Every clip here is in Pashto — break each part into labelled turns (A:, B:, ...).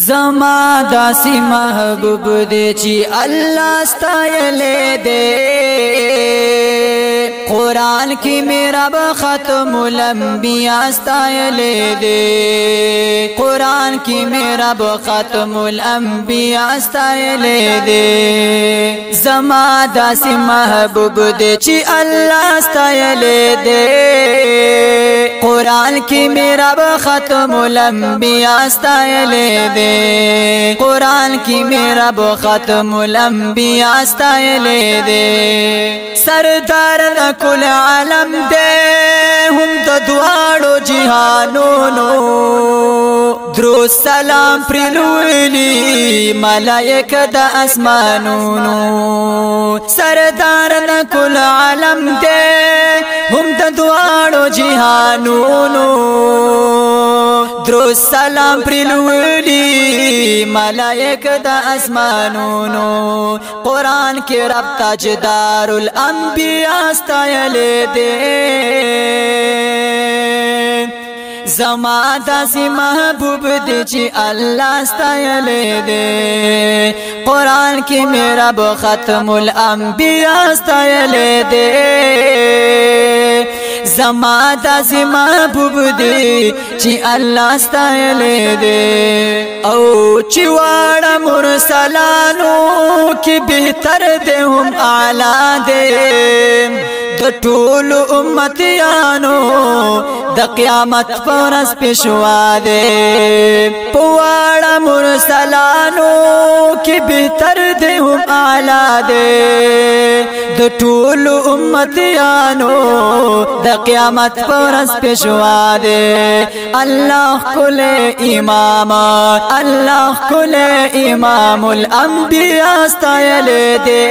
A: زما داسی محبوب دے چی اللہ ستایلے دے قرآن کی میرا ختم الانبیاء ستایلے دے قرآن کی میرا ختم الانبیاء ستایلے دے زما داسی محبوب دے چی اللہ ستایلے دے قرآن کی میرا ختم الانبیاء ستایلے دے قرآن کی میرا ختم الانبیاء ستایلے دے سردار کل عالم دے ہم د دواړو جهانونو درو سلام پرلولی ملائک د اسمانونو سردار کل عالم دے ہم د دواړو جهانونو درو سلام پرلولی ملائک د اسمانونو قرآن کے رب تاجدار الانبیاء ستایلے دے زما داسی محبوب دے چی اللہ ستایلے دے قرآن کی میرا ختم الانبیاء ستایلے دے زما داسی محبوب دے چی اللہ ستایلے دے او چی واڑا مرسلانو کی بہتر دے ہم اعلیٰ دے د ټول امتیانو د قیامت پرس پیشوا دے پواړه مرسلانو کې بهتر دے هم اعلی دے د ټول امتیانو د قیامت پرس پیشوا دے الله کل امام الله کل امام الانبیاء ستایلے دے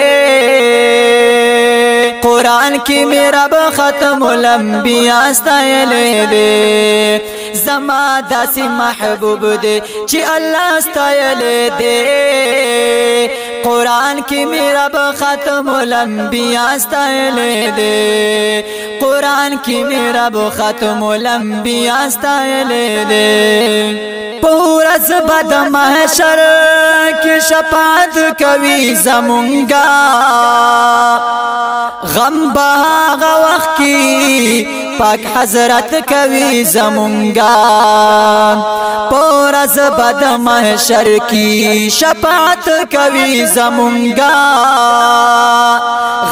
A: قرآن کی میرا ختم الانبیاء ستایلے دے زما داسی محبوب دے چی اللہ ستایلے دے قرآن کی میرا ختم الانبیاء ستایلے دے قرآن کی میرا ختم الانبیاء ستایلے دے پورا زبد محشر کی شفاعت کوي زمونگا غم باغ وقت کی پاک حضرت کوي زمونگا پورا زبد محشر کی شفاعت کوي زمونگا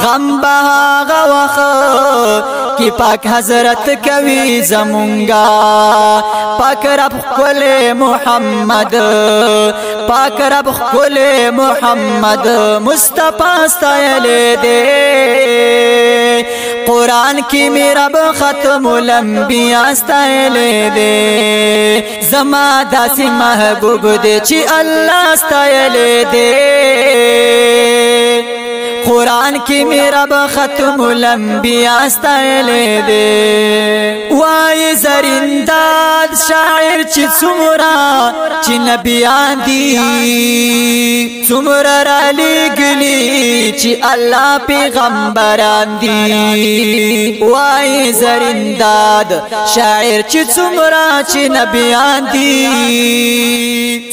A: غم باغ وقت کی پاک حضرت کوي زمونگا پاک رب کل محمد پاک رب کل محمد مصطفیٰ ستایلے دے قرآن کی میرا ختم الانبیاء ستایلے دے زما داسی محبوب دے چی اللہ ستایلے دے قرآن کی میرا ختم الانبیاء ستایلے دے وای زرنداد شاعر چی څومره چی نبیان دی څومره را لېږلي چی الله پیغمبران دی وای زرنداد شاعر چی څومره چی نبیان دی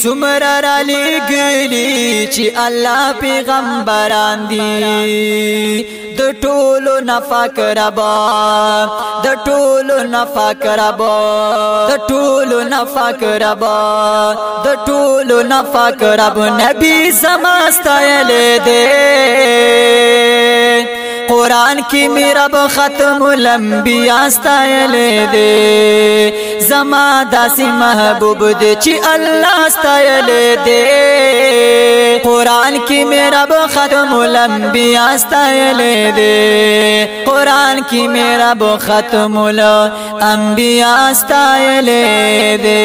A: څومره را لېږلي چی الله پیغمبران دی د ټولو نفاق ربا د ټولو نفاق ربا د ټولو نفاق ربا د ټولو نفاق رب نبی زما ستایلے دے قرآن کی میرا ختم الانبیاء ستایلے دے زما داسی محبوب دے چی اللہ ستایلے دے قرآن کی میرا ختم الانبیاء ستایلے دے قرآن کی میرا ختم الانبیاء ستایلے دے